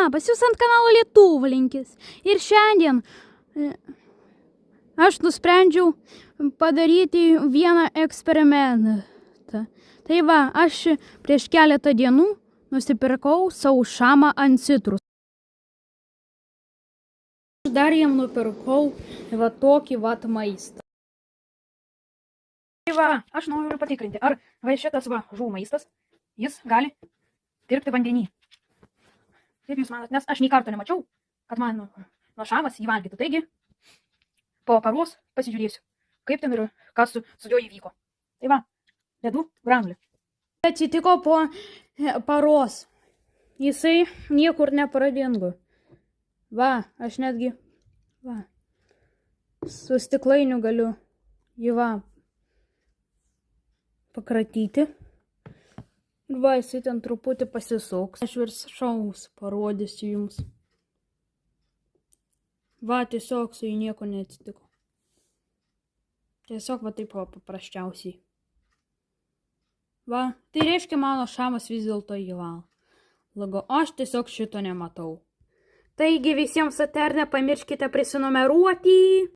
labas, jūs ant kanalo Lietuvlinkis. Ir šiandien aš nusprendžiau padaryti vieną eksperimentą. Tai va, aš prieš keletą dienų nusipirkau savo šamą ant citrus. Dar jam nupirkau va tokį vat maistą. Tai va, aš noriu patikrinti, ar va šitas va žuvų maistas, jis gali tirpti vandenį. Kaip jūs manot, nes aš nei karto nemačiau, kad man šamas jį valgytų. Taigi, po paros pasižiūrėsiu, kaip ten ir kas su juo įvyko. Tai va, dedu granulį. Atsitiko po paros. Jisai niekur nepradingo. Va, aš netgi, va, su stiklainiu galiu jį va pakratyti. Va, jisai ten truputį pasisuks. Aš viršaus parodysiu jums. Va, tiesiog su jį nieko neatsitiko. Tiesiog va taip paprasčiausiai. Va, tai reiškia mano šamas vis dėlto gyvavo. Lago, aš tiesiog šito nematau. Taigi visiems ate, nepamirškite prisinumeruoti.